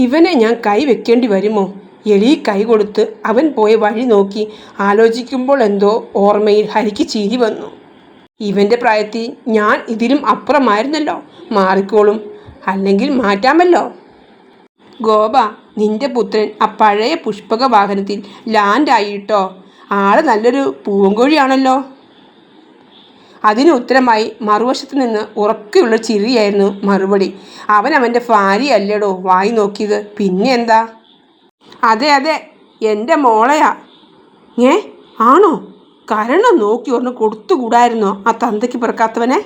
ഇവനെ ഞാൻ കൈ വെക്കേണ്ടി വരുമോ? എലി കൈ കൊടുത്ത് അവൻ പോയ വഴി നോക്കി ആലോചിക്കുമ്പോൾ എന്തോ ഓർമ്മയിൽ ഹരിക്ക് ചിരി വന്നു. ഇവൻ്റെ പ്രായത്തിൽ ഞാൻ ഇതിലും അപ്പുറമായിരുന്നല്ലോ. മാറിക്കോളും, അല്ലെങ്കിൽ മാറ്റാമല്ലോ. ഗോപ, നിന്റെ പുത്രൻ ആ പഴയ പുഷ്പക വാഹനത്തിൽ ലാൻഡായിട്ടോ. ആള് നല്ലൊരു പൂവൻകോഴിയാണല്ലോ. അതിന് ഉത്തരമായി മറുവശത്ത് നിന്ന് ഉറക്കെയുള്ള ചിരിയായിരുന്നു മറുപടി. അവൻ്റെ ഭാര്യയല്ലേടോ വായി നോക്കിയത്, പിന്നെ എന്താ? അതെ അതെ, എൻ്റെ മോളയാ. ഏ ആണോ? കരണം നോക്കി ഒരെണ്ണം കൊടുത്തുകൂടായിരുന്നോ ആ തന്തയ്ക്ക് പിറക്കാത്തവനെ?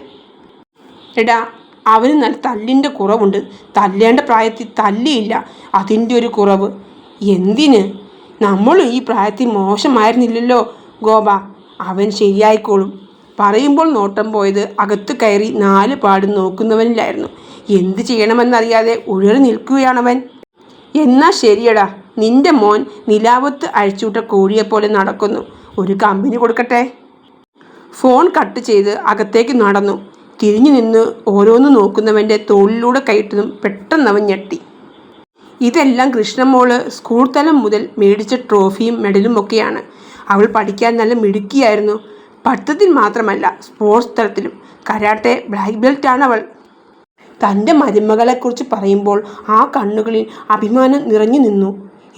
എടാ, അവന് നല്ല തല്ലിൻ്റെ കുറവുണ്ട്. തല്ലേണ്ട പ്രായത്തിൽ തല്ലിയില്ല, അതിൻ്റെ ഒരു കുറവ്. എന്തിന്? നമ്മളും ഈ പ്രായത്തിൽ മോശമായിരുന്നില്ലല്ലോ ഗോപ. അവൻ ശരിയായിക്കോളും. പറയുമ്പോൾ നോട്ടം പോയത് അകത്ത് കയറി 4 പാടും നോക്കുന്നവനിലായിരുന്നു. എന്ത് ചെയ്യണമെന്നറിയാതെ ഉഴറി നിൽക്കുകയാണവൻ. എന്നാ ശരിയടാ, നിന്റെ മോൻ നിലാവത്ത് അഴിച്ചുവിട്ട കോഴിയെപ്പോലെ നടക്കുന്നു. ഒരു കമ്പനി കൊടുക്കട്ടെ. ഫോൺ കട്ട് ചെയ്ത് അകത്തേക്ക് നടന്നു. തിരിഞ്ഞു നിന്ന് ഓരോന്ന് നോക്കുന്നവൻ്റെ തോളിലൂടെ കയറ്റതും പെട്ടെന്നവൻ ഞെട്ടി. ഇതെല്ലാം കൃഷ്ണമോള് സ്കൂൾ തലം മുതൽ മേടിച്ച ട്രോഫിയും മെഡലും ഒക്കെയാണ്. അവൾ പഠിക്കാൻ നല്ല മിടുക്കിയായിരുന്നു. പഠിത്തത്തിൽ മാത്രമല്ല, സ്പോർട്സ് തലത്തിലും. കരാട്ടെ ബ്ലാക്ക് ബെൽറ്റാണ് അവൾ. തൻ്റെ മരുമകളെക്കുറിച്ച് പറയുമ്പോൾ ആ കണ്ണുകളിൽ അഭിമാനം നിറഞ്ഞു നിന്നു.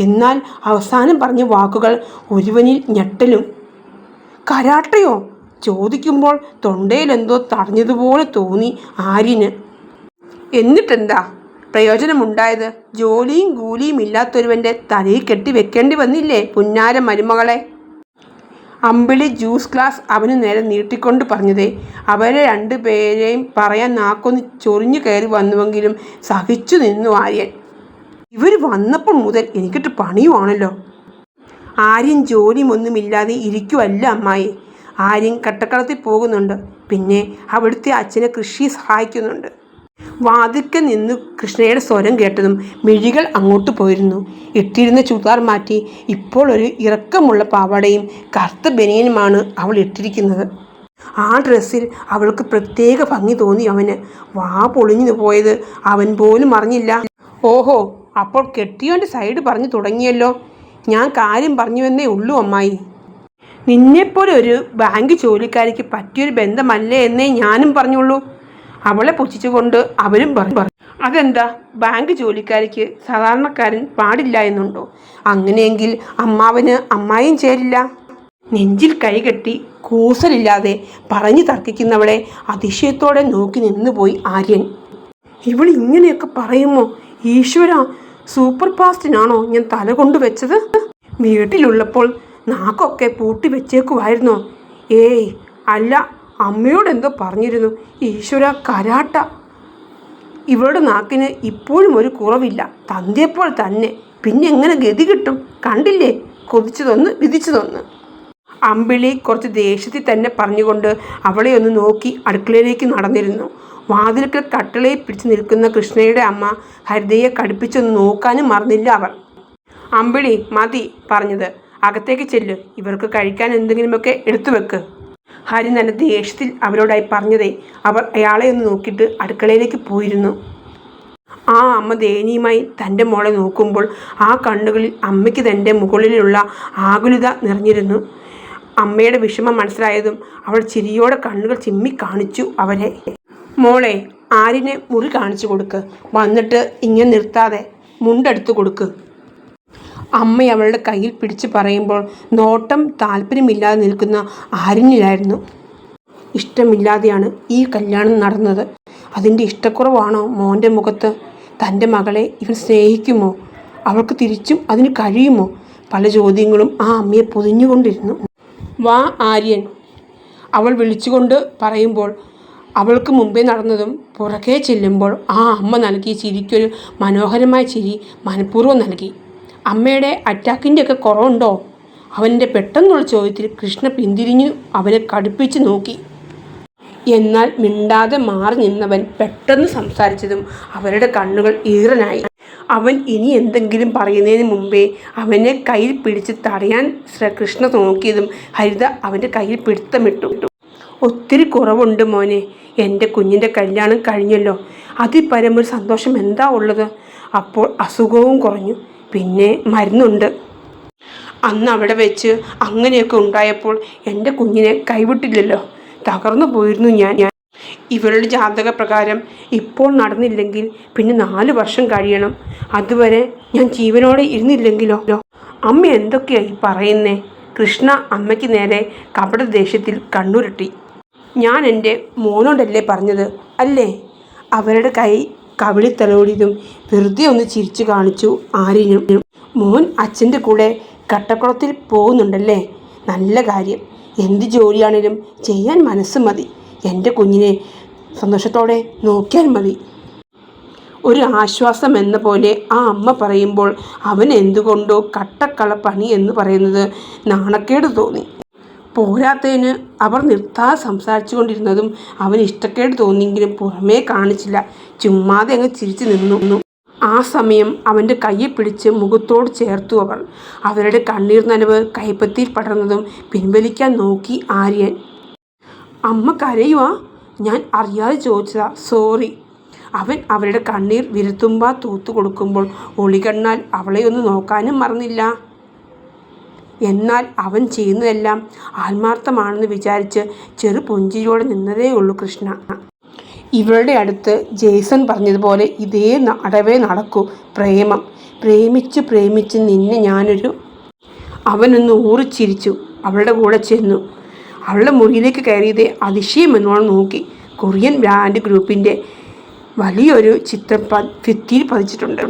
എന്നാൽ അവസാനം പറഞ്ഞ വാക്കുകൾ ഒരുവനിൽ ഞെട്ടലും. കരാട്ടയോ? ചോദിക്കുമ്പോൾ തൊണ്ടയിലെന്തോ തടഞ്ഞതുപോലെ തോന്നി ആര്യന്. എന്നിട്ടെന്താ പ്രയോജനമുണ്ടായത്? ജോലിയും കൂലിയും ഇല്ലാത്തൊരുവൻ്റെ തലയിൽ കെട്ടി വെക്കേണ്ടി വന്നില്ലേ പുന്നാര മരുമകളെ? അമ്പിളി ജ്യൂസ് ഗ്ലാസ് അവന് നേരെ നീട്ടിക്കൊണ്ട് പറഞ്ഞതേ. അവരെ 2 പേരെയും പറയാൻ നാക്കൊന്ന് ചൊറിഞ്ഞു കയറി വന്നുവെങ്കിലും സഹിച്ചു നിന്നു ആര്യൻ. ഇവർ വന്നപ്പോൾ മുതൽ എനിക്കിട്ട് പണിയുവാണല്ലോ. ആര്യൻ ജോലിയൊന്നുമില്ലാതെ ഇരിക്കുവല്ല അമ്മായി. ആര്യൻ കട്ടക്കളത്തിൽ പോകുന്നുണ്ട്. പിന്നെ അവിടുത്തെ അച്ഛനെ കൃഷി സഹായിക്കുന്നുണ്ട്. വാതിൽക്കൽ നിന്ന് കൃഷ്ണയുടെ സ്വരം കേട്ടതും മിഴികൾ അങ്ങോട്ട് പോയിരുന്നു. ഇട്ടിരുന്ന ചുരിദാർ മാറ്റി ഇപ്പോൾ ഒരു ഇറക്കമുള്ള പാവാടയും കറുത്ത ബനിയനുമാണ് അവൾ ഇട്ടിരിക്കുന്നത്. ആ ഡ്രസ്സിൽ അവൾക്ക് പ്രത്യേക ഭംഗി തോന്നി. അവന് വാ പൊളിഞ്ഞു പോയത് അവൻ പോലും അറിഞ്ഞില്ല. ഓഹോ, അപ്പോൾ കെട്ടിയോൻ്റെ സൈഡ് പറഞ്ഞു തുടങ്ങിയല്ലോ. ഞാൻ കാര്യം പറഞ്ഞുവെന്നേ ഉള്ളൂ അമ്മായി. നിന്നെപ്പോലെ ഒരു ബാങ്ക് ജോലിക്കാരിക്ക് പറ്റിയൊരു ബന്ധമല്ലേ എന്നേ ഞാനും പറഞ്ഞുള്ളൂ. അവളെ പുച്ഛിച്ചുകൊണ്ട് അവനും പറഞ്ഞു. അതെന്താ, ബാങ്ക് ജോലിക്കാരിക്ക് സാധാരണക്കാരൻ പാടില്ല എന്നുണ്ടോ? അങ്ങനെയെങ്കിൽ അമ്മാവന് അമ്മായിയും ചേരില്ല. നെഞ്ചിൽ കൈകെട്ടി കൂസലില്ലാതെ പറഞ്ഞു തർക്കിക്കുന്നവളെ അതിശയത്തോടെ നോക്കി നിന്നുപോയി ആര്യൻ. ഇവൾ ഇങ്ങനെയൊക്കെ പറയുമോ? ഈശ്വര, സൂപ്പർ ഫാസ്റ്റിനാണോ ഞാൻ തല കൊണ്ടു വെച്ചത്? വീട്ടിലുള്ളപ്പോൾ നാക്കൊക്കെ പൂട്ടി വെച്ചേക്കുമായിരുന്നോ? ഏയ് അല്ല, അമ്മയോടെന്തോ പറഞ്ഞിരുന്നു. ഈശ്വര, കരാട്ട. ഇവളുടെ നാക്കിന് ഇപ്പോഴും ഒരു കുറവില്ല. തന്തയെപ്പോൾ തന്നെ. പിന്നെ എങ്ങനെ ഗതി കിട്ടും? കണ്ടില്ലേ, കൊതിച്ചതൊന്ന് വിധിച്ചതൊന്ന്. അമ്പിളി കുറച്ച് ദേഷ്യത്തിൽ തന്നെ പറഞ്ഞുകൊണ്ട് അവളെ ഒന്ന് നോക്കി അടുക്കളയിലേക്ക് നടന്നിരുന്നു. വാതിൽക്കൽ കട്ടിളയിൽ പിടിച്ചു നിൽക്കുന്ന കൃഷ്ണയുടെ അമ്മ ഹരിതയെ കടുപ്പിച്ചൊന്ന് നോക്കാനും മറന്നില്ല അവർ. അമ്പിളി, മതി പറഞ്ഞത്. അകത്തേക്ക് ചെല്ല്. ഇവർക്ക് കഴിക്കാൻ എന്തെങ്കിലുമൊക്കെ എടുത്തു വെക്ക്. ഹരി നല്ല ദേഷ്യത്തിൽ അവരോടായി പറഞ്ഞതേ. അവർ അയാളെ ഒന്ന് നോക്കിയിട്ട് അടുക്കളയിലേക്ക് പോയിരുന്നു. ആ അമ്മ ദയനീയമായി തൻ്റെ മോളെ നോക്കുമ്പോൾ ആ കണ്ണുകളിൽ അമ്മയ്ക്ക് തൻ്റെ മുകളിലുള്ള ആകുലത നിറഞ്ഞിരുന്നു. അമ്മയുടെ വിഷമം മനസ്സിലായതും അവൾ ചിരിയോടെ കണ്ണുകൾ ചിമ്മി കാണിച്ചു അവരെ. മോളെ, ആര്യനെ മുറി കാണിച്ചു കൊടുക്ക്. വന്നിട്ട് ഇങ്ങനെ നിർത്താതെ മുണ്ടെടുത്ത് കൊടുക്ക്. അമ്മ അവളുടെ കയ്യിൽ പിടിച്ച് പറയുമ്പോൾ നോട്ടം താല്പര്യമില്ലാതെ നിൽക്കുന്ന ആര്യനിലായിരുന്നു. ഇഷ്ടമില്ലാതെയാണ് ഈ കല്യാണം നടന്നത്. അതിൻ്റെ ഇഷ്ടക്കുറവാണോ മോൻ്റെ മുഖത്ത്? തൻ്റെ മകളെ ഇവൻ സ്നേഹിക്കുമോ? അവൾക്ക് തിരിച്ചും അതിന് കഴിയുമോ? പല ചോദ്യങ്ങളും ആ അമ്മയെ പൊതിഞ്ഞുകൊണ്ടിരുന്നു. വാ ആര്യൻ, അവൾ വിളിച്ചുകൊണ്ട് പറയുമ്പോൾ അവൾക്ക് മുമ്പേ നടന്നതും പുറകെ ചെല്ലുമ്പോൾ ആ അമ്മ നൽകിയ ചിരിക്കൊരു മനോഹരമായ ചിരി മനഃപൂർവ്വം നൽകി. അമ്മയുടെ അറ്റാക്കിൻ്റെയൊക്കെ കുറവുണ്ടോ? അവൻ്റെ പെട്ടെന്നുള്ള ചോദ്യത്തിൽ കൃഷ്ണ പിന്തിരിഞ്ഞു അവനെ കടുപ്പിച്ച് നോക്കി. എന്നാൽ മിണ്ടാതെ മാറി നിന്നവൻ പെട്ടെന്ന് സംസാരിച്ചതും അവരുടെ കണ്ണുകൾ ഈറനായി. അവൻ ഇനി എന്തെങ്കിലും പറയുന്നതിന് മുമ്പേ അവനെ കയ്യിൽ പിടിച്ച് തടയാൻ കൃഷ്ണ നോക്കിയതും ഹരിത അവൻ്റെ കയ്യിൽ പിടുത്തമിട്ടു. ഒത്തിരി കുറവുണ്ട് മോനെ. എൻ്റെ കുഞ്ഞിൻ്റെ കല്യാണം കഴിഞ്ഞല്ലോ. അതിൽ പരമൊരു സന്തോഷം എന്താ ഉള്ളത്? അപ്പോൾ അസുഖവും കുറഞ്ഞു. പിന്നെ മരുന്നുണ്ട്. അന്ന് അവിടെ വെച്ച് അങ്ങനെയൊക്കെ ഉണ്ടായപ്പോൾ എൻ്റെ കുഞ്ഞിനെ കൈവിട്ടില്ലല്ലോ. തകർന്നു പോയിരുന്നു ഞാൻ. ഇവരുടെ ജാതക പ്രകാരം ഇപ്പോൾ നടന്നില്ലെങ്കിൽ പിന്നെ 4 വർഷം കഴിയണം. അതുവരെ ഞാൻ ജീവനോടെ ഇരുന്നില്ലെങ്കിലോ? അമ്മ എന്തൊക്കെയായി പറയുന്നേ? കൃഷ്ണ അമ്മയ്ക്ക് നേരെ കപട ദേഷ്യത്തിൽ കണ്ണുരുട്ടി. ഞാൻ എൻ്റെ മോനോടല്ലേ പറഞ്ഞത്, അല്ലേ? അവരുടെ കൈ കവിളി തലോടിയതും വെറുതെ ഒന്ന് ചിരിച്ചു കാണിച്ചു ആര്യനും. മോൻ അച്ഛൻ്റെ കൂടെ കട്ടക്കുളത്തിൽ പോകുന്നുണ്ടല്ലേ? നല്ല കാര്യം. എന്ത് ജോലിയാണേലും ചെയ്യാൻ മനസ്സ് മതി. എൻ്റെ കുഞ്ഞിനെ സന്തോഷത്തോടെ നോക്കിയാൽ മതി. ഒരു ആശ്വാസം എന്ന പോലെ ആ അമ്മ പറയുമ്പോൾ അവൻ എന്തുകൊണ്ടോ കട്ടക്കളപ്പണി എന്ന് പറയുന്നത് നാണക്കേട് തോന്നി. പോരാത്തതിന് അവർ നിർത്താതെ സംസാരിച്ചു കൊണ്ടിരുന്നതും അവന് ഇഷ്ടക്കേട് തോന്നിയെങ്കിലും പുറമേ കാണിച്ചില്ല. ചുമ്മാതെ അങ്ങ് ചിരിച്ചു നിന്നു. ആ സമയം അവൻ്റെ കയ്യെ പിടിച്ച് മുഖത്തോട് ചേർത്തു അവർ. അവരുടെ കണ്ണീർ നനവ് കൈപ്പത്തിയിൽ പടർന്നതും പിൻവലിക്കാൻ നോക്കി ആര്യൻ. അമ്മ കരയുവാ? ഞാൻ അറിയാതെ ചോദിച്ചതാ, സോറി. അവൻ അവരുടെ കണ്ണീർ വിരത്തുമ്പ തൂത്തു കൊടുക്കുമ്പോൾ ഒളികണ്ണാൽ അവളെ ഒന്ന് നോക്കാനും മറന്നില്ല. എന്നാൽ അവൻ ചെയ്യുന്നതെല്ലാം ആത്മാർത്ഥമാണെന്ന് വിചാരിച്ച് ചെറു പുഞ്ചിരിയോടെ നിന്നതേ ഉള്ളൂ കൃഷ്ണ. ഇവളുടെ അടുത്ത് ജെയ്സൺ പറഞ്ഞതുപോലെ ഇതേ അടവേ നടക്കൂ. പ്രേമം. പ്രേമിച്ച് പ്രേമിച്ച് നിന്നെ ഞാനൊരു. അവനൊന്ന് ഊറിച്ചിരിച്ചു. അവളുടെ കൂടെ ചെന്നു. അവളുടെ മുറിയിലേക്ക് കയറിയത് അതിശയമെന്നോണം നോക്കി. കൊറിയൻ ബ്രാൻഡ് ഗ്രൂപ്പിൻ്റെ വലിയൊരു ചിത്രം ഭിത്തിയിൽ പതിച്ചിട്ടുണ്ട്.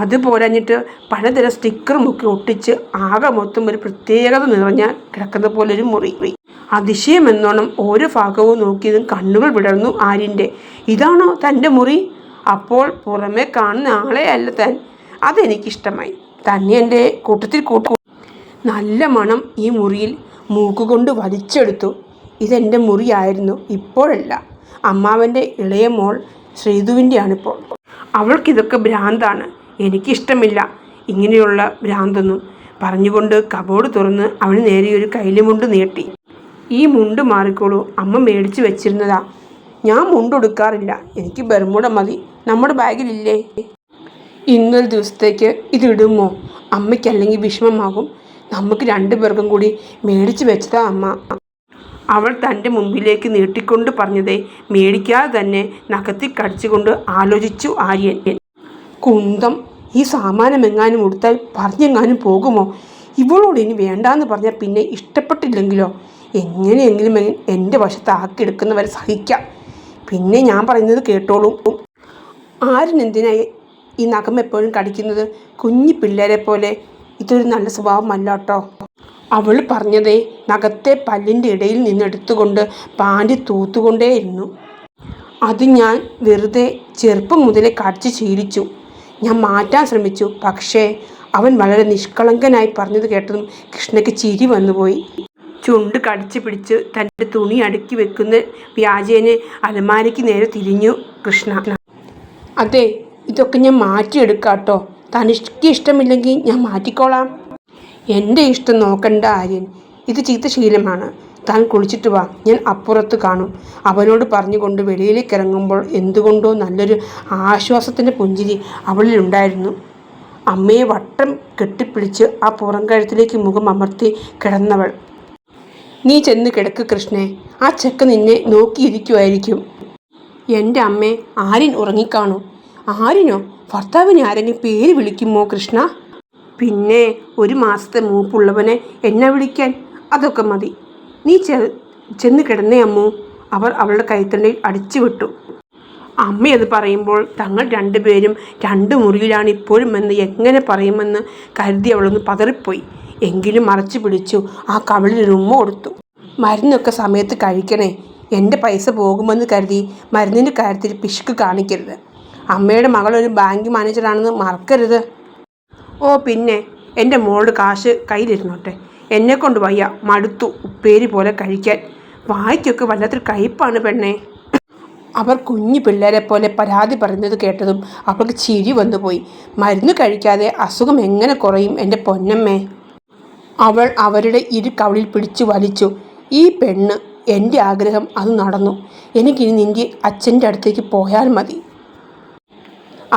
അതുപോലഞ്ഞിട്ട് പലതരം സ്റ്റിക്കറുമൊക്കെ ഒട്ടിച്ച് ആകെ മൊത്തം ഒരു പ്രത്യേകത നിറഞ്ഞ കിടക്കുന്ന പോലൊരു മുറി. അതിശയമെന്നോണം ഓരോ ഭാഗവും നോക്കിയതും കണ്ണുകൾ വിടർന്നു ആര്യൻ്റെ. ഇതാണോ തൻ്റെ മുറി? അപ്പോൾ പുറമെ കാണുന്ന ആളെ അല്ല താൻ. അതെനിക്കിഷ്ടമായി. തന്നെ എൻ്റെ കൂട്ടത്തിൽ നല്ല മണം ഈ മുറിയിൽ മൂക്കുകൊണ്ട് വലിച്ചെടുത്തു. ഇതെൻ്റെ മുറിയായിരുന്നു, ഇപ്പോഴല്ല. അമ്മാവൻ്റെ ഇളയ മോൾ ശ്രീധുവിൻ്റെയാണിപ്പോൾ. അവൾക്കിതൊക്കെ ഭ്രാന്താണ്. എനിക്കിഷ്ടമില്ല ഇങ്ങനെയുള്ള ഭ്രാന്തൊന്നും. പറഞ്ഞുകൊണ്ട് കബോർഡ് തുറന്ന് അവന് നേരെ ഒരു കൈലിമുണ്ട് നീട്ടി. ഈ മുണ്ട് മാറിക്കോളൂ, അമ്മ മേടിച്ച് വെച്ചിരുന്നതാ. ഞാൻ മുണ്ടെടുക്കാറില്ല, എനിക്ക് ബർമുഡ മതി. നമ്മുടെ ബാഗിലില്ലേ? ഇന്നൊരു ദിവസത്തേക്ക് ഇതിടുമോ? അമ്മയ്ക്കല്ലെങ്കിൽ വിഷമമാകും. നമുക്ക് 2 പേർക്കും കൂടി മേടിച്ച് വെച്ചതാ അമ്മ. അവൾ തൻ്റെ മുമ്പിലേക്ക് നീട്ടിക്കൊണ്ട് പറഞ്ഞതേ മേടിക്കാതെ തന്നെ നഖത്തിൽ കടിച്ചുകൊണ്ട് ആലോചിച്ചു ആര്യൻ. കുന്തം, ഈ സാമാനമെങ്ങാനും ഉടുത്താൽ പറഞ്ഞെങ്ങാനും പോകുമോ? ഇവളോട് ഇനി വേണ്ടാന്ന് പറഞ്ഞാൽ പിന്നെ ഇഷ്ടപ്പെട്ടില്ലെങ്കിലോ? എങ്ങനെയെങ്കിലും എൻ്റെ വശത്താക്കിയെടുക്കുന്നവരെ സഹിക്കാം. പിന്നെ ഞാൻ പറയുന്നത് കേട്ടോളൂ. ആര്യനെന്തിനായി ഈ നഖം എപ്പോഴും കടിക്കുന്നത്? കുഞ്ഞു പിള്ളേരെ പോലെ ഇതൊരു നല്ല സ്വഭാവമല്ല കേട്ടോ. അവൾ പറഞ്ഞതേ നഖത്തെ പല്ലിൻ്റെ ഇടയിൽ നിന്നെടുത്തുകൊണ്ട് പാൻറ് തൂത്തുകൊണ്ടേയിരുന്നു. അത് ഞാൻ വെറുതെ ചെറുപ്പം മുതലേ കടിച്ച് ശീലിച്ചു. ഞാൻ മാറ്റാൻ ശ്രമിച്ചു. പക്ഷേ അവൻ വളരെ നിഷ്കളങ്കനായി പറഞ്ഞത് കേട്ടതും കൃഷ്ണയ്ക്ക് ചിരി വന്നുപോയി. ചുണ്ട് കടിച്ചു പിടിച്ച് തൻ്റെ തുണി അടുക്കി വെക്കുന്ന വ്യാജേനെ അലമാരയ്ക്ക് നേരെ തിരിഞ്ഞു കൃഷ്ണ. അതെ, ഇതൊക്കെ ഞാൻ മാറ്റിയെടുക്കാട്ടോ. തനിക്ക് ഇഷ്ടമില്ലെങ്കിൽ ഞാൻ മാറ്റിക്കോളാം. എൻ്റെ ഇഷ്ടം നോക്കണ്ട ആര്യൻ. ഇത് ചീത്ത ശീലമാണ്. താൻ കുളിച്ചിട്ട് വാ, ഞാൻ അപ്പുറത്ത് കാണും. അവനോട് പറഞ്ഞുകൊണ്ട് വെളിയിലേക്ക് ഇറങ്ങുമ്പോൾ എന്തുകൊണ്ടോ നല്ലൊരു ആശ്വാസത്തിൻ്റെ പുഞ്ചിരി അവളിലുണ്ടായിരുന്നു. അമ്മയെ വട്ടം കെട്ടിപ്പിടിച്ച് ആ പുറം കഴുത്തിലേക്ക് മുഖം അമർത്തി കിടന്നവൾ. നീ ചെന്ന് കിടക്ക് കൃഷ്ണേ, ആ ചെക്ക് നിന്നെ നോക്കിയിരിക്കുമായിരിക്കും. എൻ്റെ അമ്മേ, ആര്യൻ ഉറങ്ങിക്കാണും. ആര്യനോ? ഭർത്താവിനെ ആരെങ്കിലും പേര് വിളിക്കുമോ കൃഷ്ണ? പിന്നെ 1 മാസത്തെ മൂപ്പുള്ളവനെ എന്നെ വിളിക്കാൻ അതൊക്കെ മതി. നീ ചെന്ന് കിടന്നേ അമ്മു. അവർ അവളുടെ കൈത്തണ്ടയിൽ അടിച്ചു വിട്ടു. അമ്മയത് പറയുമ്പോൾ തങ്ങൾ 2 പേരും 2 മുറിയിലാണ് ഇപ്പോഴും എന്ന് എങ്ങനെ പറയുമെന്ന് കരുതി അവളൊന്ന് പതറിപ്പോയി. എങ്കിലും മറച്ചു പിടിച്ചു ആ കവിളിൽ ഉമ്മ കൊടുത്തു. മരുന്നൊക്കെ സമയത്ത് കഴിക്കണേ. എൻ്റെ പൈസ പോകുമെന്ന് കരുതി മരുന്നിൻ്റെ കാര്യത്തിൽ പിശുക്ക് കാണിക്കരുത്. അമ്മയുടെ മകളൊരു ബാങ്ക് മാനേജറാണെന്ന് മറക്കരുത്. ഓ പിന്നെ, എൻ്റെ മോളുടെ കാശ് കയ്യിലിരുന്നോട്ടെ. എന്നെക്കൊണ്ട് വയ്യ, മടുത്തു ഉപ്പേരി പോലെ കഴിക്കാൻ. വായിക്കൊക്കെ വല്ലാത്തൊരു കയ്പ്പാണ് പെണ്ണേ. അവർ കുഞ്ഞു പിള്ളേരെ പോലെ പരാതി പറയുന്നത് കേട്ടതും അവൾക്ക് ചിരി വന്നുപോയി. മരുന്ന് കഴിക്കാതെ അസുഖം എങ്ങനെ കുറയും എൻ്റെ പൊന്നമ്മേ? അവൾ അവരുടെ കവിളിൽ പിടിച്ചു വലിച്ചു. ഈ പെണ്ണ്, എൻ്റെ ആഗ്രഹം അത് നടന്നു. എനിക്കിനി നിൻ്റെ അച്ഛൻ്റെ അടുത്തേക്ക് പോയാൽ മതി.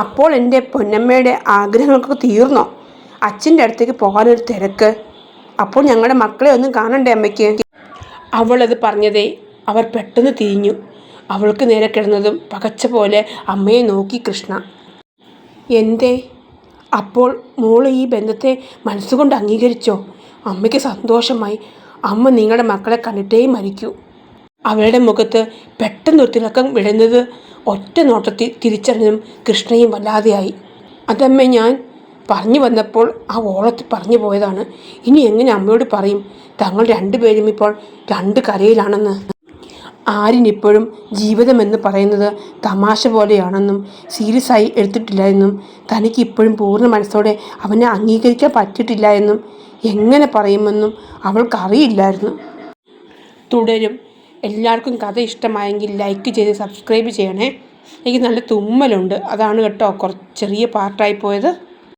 അപ്പോൾ എൻ്റെ പൊന്നമ്മയുടെ ആഗ്രഹങ്ങളൊക്കെ തീർന്നോ? അച്ഛൻ്റെ അടുത്തേക്ക് പോകാനൊരു തിരക്ക്. അപ്പോൾ ഞങ്ങളുടെ മക്കളെ ഒന്നും കാണണ്ടേ അമ്മയ്ക്ക്? അവളത് പറഞ്ഞതേ അവർ പെട്ടെന്ന് തിരിഞ്ഞു. അവൾക്ക് നേരെ കിടന്നതും പകച്ച പോലെ അമ്മയെ നോക്കി കൃഷ്ണ. എന്തേ? അപ്പോൾ മോള് ഈ ബന്ധത്തെ മനസ്സുകൊണ്ട് അംഗീകരിച്ചോ? അമ്മയ്ക്ക് സന്തോഷമായി. അമ്മ നിങ്ങളുടെ മക്കളെ കണ്ടിട്ടേ മരിക്കൂ. അവളുടെ മുഖത്ത് പെട്ടെന്നൊരു തിളക്കം വിടുന്നത് ഒറ്റ നോട്ടത്തിൽ തിരിച്ചറിഞ്ഞതും കൃഷ്ണയും വല്ലാതെയായി. അതമ്മ ഞാൻ പറഞ്ഞു വന്നപ്പോൾ ആ ഓളത്തിൽ പറഞ്ഞു പോയതാണ്. ഇനി എങ്ങനെ അമ്മയോട് പറയും തങ്ങൾ രണ്ടുപേരും ഇപ്പോൾ രണ്ട് കരയിലാണെന്ന്? ആര്യനിപ്പോഴും ജീവിതമെന്ന് പറയുന്നത് തമാശ പോലെയാണെന്നും സീരിയസ് ആയി എടുത്തിട്ടില്ല എന്നും തനിക്ക് ഇപ്പോഴും പൂർണ്ണ മനസ്സോടെ അവനെ അംഗീകരിക്കാൻ പറ്റിയിട്ടില്ല എന്നും എങ്ങനെ പറയുമെന്നും അവൾക്കറിയില്ലായിരുന്നു. തുടരും. എല്ലാവർക്കും കഥ ഇഷ്ടമായെങ്കിൽ ലൈക്ക് ചെയ്ത് സബ്സ്ക്രൈബ് ചെയ്യണേ. എനിക്ക് നല്ല തുമ്മലുണ്ട്, അതാണ് കേട്ടോ ചെറിയ പാർട്ടായി പോയത്.